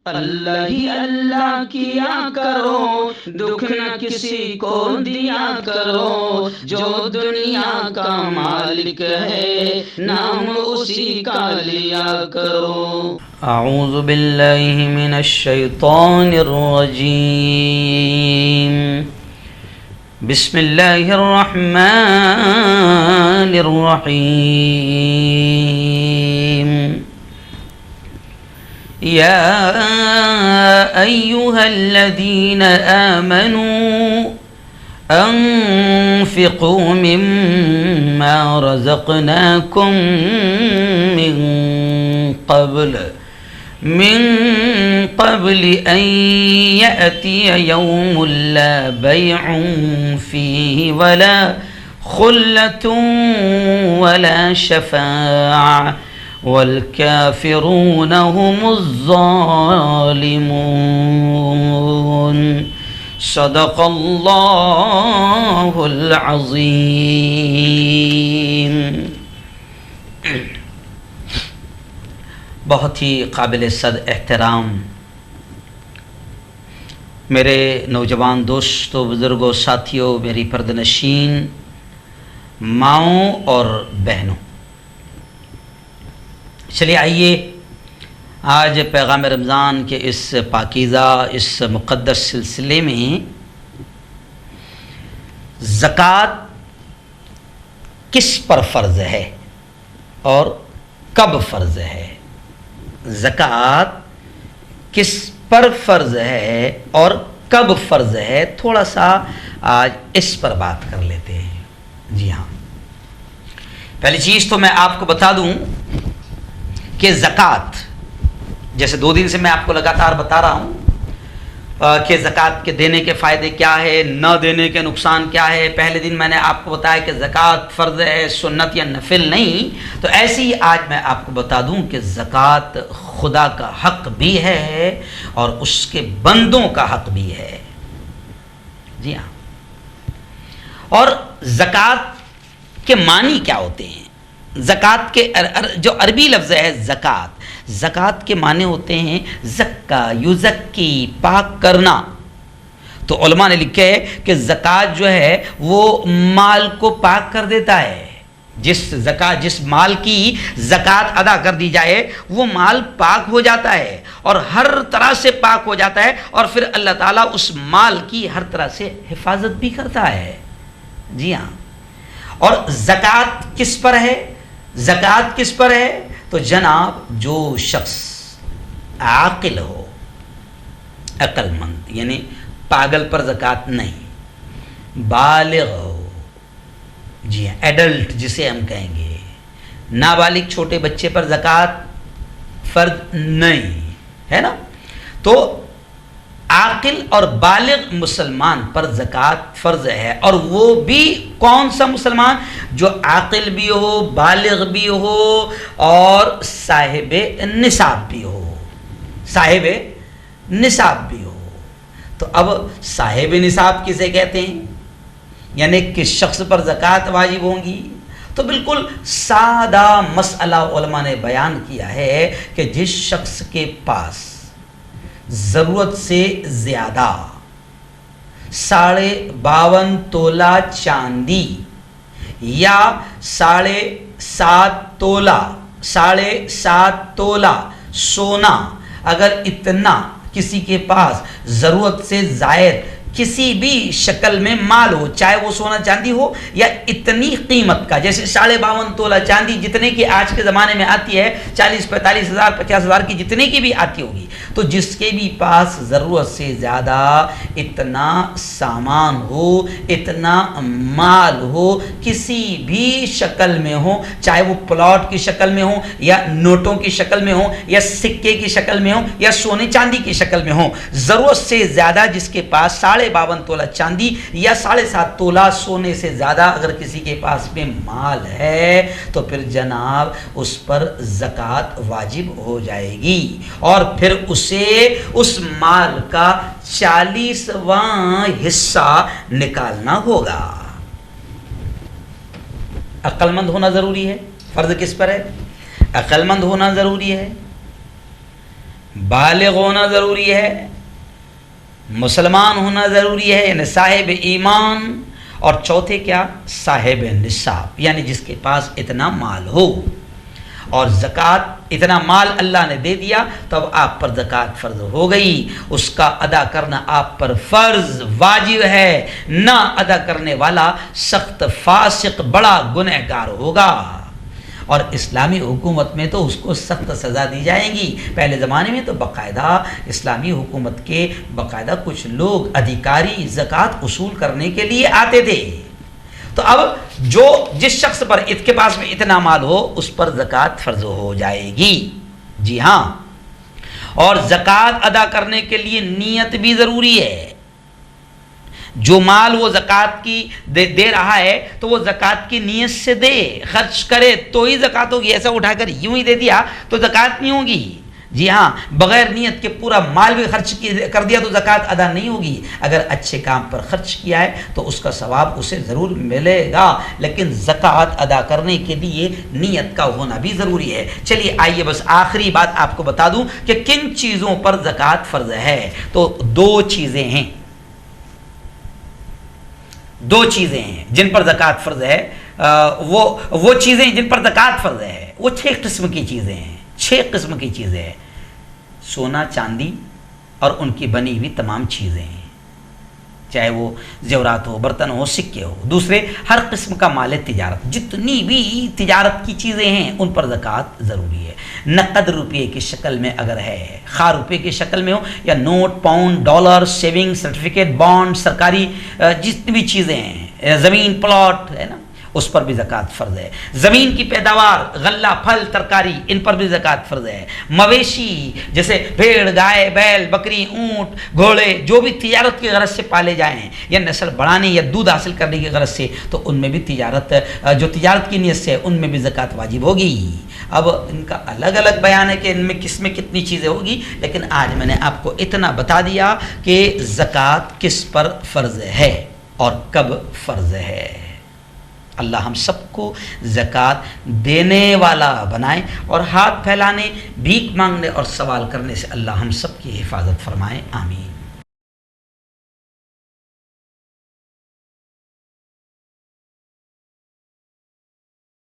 اللہ ہی اللہ کیا کرو، دکھ نہ کسی کو دیا کرو، جو دنیا کا مالک ہے نام اسی کا لیا کرو۔ اعوذ باللہ من الشیطان الرجیم، بسم اللہ الرحمن الرحیم۔ یا ایہا الذین آمنوا انفقوا مما رزقناکم من قبل ان یأتی یوم لا بیع فیہ ولا خلة ولا شفاعة والکافرون هم الظالمون۔ صدق اللہ العظیم۔ بہت ہی قابل صد احترام میرے نوجوان دوستوں، بزرگوں، ساتھیوں، میری پردنشین ماؤں اور بہنوں، چلیے آئیے آج پیغام رمضان کے اس پاکیزہ، اس مقدس سلسلے میں زکوٰۃ کس پر فرض ہے اور کب فرض ہے، زکوٰۃ کس پر فرض ہے اور کب فرض ہے، تھوڑا سا آج اس پر بات کر لیتے ہیں۔ جی ہاں، پہلی چیز تو میں آپ کو بتا دوں کہ زکوٰۃ، جیسے 2 دن سے میں آپ کو لگاتار بتا رہا ہوں کہ زکوٰۃ کے دینے کے فائدے کیا ہے، نہ دینے کے نقصان کیا ہے۔ پہلے دن میں نے آپ کو بتایا کہ زکوٰۃ فرض ہے، سنت یا نفل نہیں، تو ایسے ہی آج میں آپ کو بتا دوں کہ زکوٰۃ خدا کا حق بھی ہے اور اس کے بندوں کا حق بھی ہے۔ جی ہاں، اور زکوٰۃ کے معنی کیا ہوتے ہیں؟ زکوٰۃ کے جو عربی لفظ ہے زکوٰۃ کے معنی ہوتے ہیں زکا یزکی، پاک کرنا۔ تو علماء نے لکھا ہے کہ زکوٰۃ جو ہے وہ مال کو پاک کر دیتا ہے۔ جس مال کی زکوٰۃ ادا کر دی جائے وہ مال پاک ہو جاتا ہے اور ہر طرح سے پاک ہو جاتا ہے، اور پھر اللہ تعالیٰ اس مال کی ہر طرح سے حفاظت بھی کرتا ہے۔ جی ہاں، اور زکوٰۃ کس پر ہے؟ زکوٰۃ کس پر ہے؟ تو جناب جو شخص عاقل ہو، عقل مند، یعنی پاگل پر زکوٰۃ نہیں، بالغ ہو، جی ہاں ایڈلٹ جسے ہم کہیں گے، نابالغ چھوٹے بچے پر زکوٰۃ فرض نہیں ہے نا، تو عاقل اور بالغ مسلمان پر زکوٰۃ فرض ہے۔ اور وہ بھی کون سا مسلمان؟ جو عاقل بھی ہو، بالغ بھی ہو اور صاحب نصاب بھی ہو، صاحب نصاب بھی ہو۔ تو اب صاحب نصاب کسے کہتے ہیں، یعنی کس شخص پر زکوٰۃ واجب ہوں گی؟ تو بالکل سادہ مسئلہ علماء نے بیان کیا ہے کہ جس شخص کے پاس ضرورت سے زیادہ 52.5 تولہ چاندی یا 7.5 تولہ سونا، اگر اتنا کسی کے پاس ضرورت سے زائد کسی بھی شکل میں مال ہو، چاہے وہ سونا چاندی ہو یا اتنی قیمت کا، جیسے 52.5 تولہ چاندی جتنے کی آج کے زمانے میں آتی ہے، 40-45 ہزار 50 ہزار کی جتنے کی بھی آتی ہوگی، تو جس کے بھی پاس ضرورت سے زیادہ اتنا سامان ہو، اتنا مال ہو، کسی بھی شکل میں ہو، چاہے وہ پلاٹ کی شکل میں ہو یا نوٹوں کی شکل میں ہو یا سکے کی شکل میں ہو یا سونے چاندی کی شکل میں ہو، ضرورت سے زیادہ جس کے پاس 52.5 تولہ چاندی یا 7.5 تولہ سونے سے زیادہ اگر کسی کے پاس میں مال ہے تو پھر جناب اس پر زکوٰۃ واجب ہو جائے گی، اور پھر اسے اس مال کا 40واں حصہ نکالنا ہوگا۔ عقل مند ہونا ضروری ہے۔ فرض کس پر ہے؟ عقل مند ہونا ضروری ہے۔ بالغ ہونا ضروری ہے، مسلمان ہونا ضروری ہے یعنی صاحب ایمان، اور چوتھے کیا؟ صاحب نصاب یعنی جس کے پاس اتنا مال ہو، اور زکوٰۃ اتنا مال اللہ نے دے دیا تو اب آپ پر زکوٰۃ فرض ہو گئی، اس کا ادا کرنا آپ پر فرض واجب ہے، نہ ادا کرنے والا سخت فاسق بڑا گنہگار ہوگا، اور اسلامی حکومت میں تو اس کو سخت سزا دی جائے گی۔ پہلے زمانے میں تو باقاعدہ اسلامی حکومت کے باقاعدہ کچھ لوگ ادھیکاری زکوٰۃ وصول کرنے کے لیے آتے تھے، تو اب جس شخص پر اس کے پاس میں اتنا مال ہو اس پر زکوٰۃ فرض ہو جائے گی۔ جی ہاں، اور زکوٰۃ ادا کرنے کے لیے نیت بھی ضروری ہے۔ جو مال وہ زکوٰۃ کی دے رہا ہے تو وہ زکوٰۃ کی نیت سے دے، خرچ کرے تو ہی زکوٰۃ ہوگی، ایسا اٹھا کر یوں ہی دے دیا تو زکوٰۃ نہیں ہوگی۔ جی ہاں، بغیر نیت کے پورا مال بھی خرچ کر دیا تو زکوٰۃ ادا نہیں ہوگی۔ اگر اچھے کام پر خرچ کیا ہے تو اس کا ثواب اسے ضرور ملے گا، لیکن زکوٰۃ ادا کرنے کے لیے نیت کا ہونا بھی ضروری ہے۔ چلیے آئیے بس آخری بات آپ کو بتا دوں کہ کن چیزوں پر زکوٰۃ فرض ہے۔ تو دو چیزیں ہیں جن پر زکوٰۃ فرض ہے، وہ چیزیں جن پر زکوٰۃ فرض ہے وہ 6 قسم کی چیزیں ہیں۔ 6 قسم کی چیزیں ہیں، سونا چاندی اور ان کی بنی ہوئی تمام چیزیں ہیں، چاہے وہ زیورات ہو، برتن ہو، سکے ہو۔ دوسرے، ہر قسم کا مال تجارت، جتنی بھی تجارت کی چیزیں ہیں ان پر زکوٰۃ ضروری ہے۔ نقد روپے کی شکل میں اگر ہے، خواہ روپے کی شکل میں ہو یا note, pound, dollar, saving certificate, bond, سرکاری جتنی بھی چیزیں ہیں، زمین، پلاٹ ہے نا، اس پر بھی زکوٰۃ فرض ہے۔ زمین کی پیداوار، غلہ، پھل، ترکاری، ان پر بھی زکوٰۃ فرض ہے۔ مویشی جیسے بھیڑ، گائے، بیل، بکری، اونٹ، گھوڑے، جو بھی تجارت کی غرض سے پالے جائیں یا نسل بڑھانے یا دودھ حاصل کرنے کی غرض سے، تو ان میں بھی جو تجارت کی نیت سے ان میں بھی زکوٰۃ واجب ہوگی۔ اب ان کا الگ الگ بیان ہے کہ ان میں کس میں کتنی چیزیں ہوگی، لیکن آج میں نے آپ کو اتنا بتا دیا کہ زکوٰۃ کس پر فرض ہے اور کب فرض ہے۔ اللہ ہم سب کو زکوٰۃ دینے والا بنائے، اور ہاتھ پھیلانے، بھیک مانگنے اور سوال کرنے سے اللہ ہم سب کی حفاظت فرمائے، آمین۔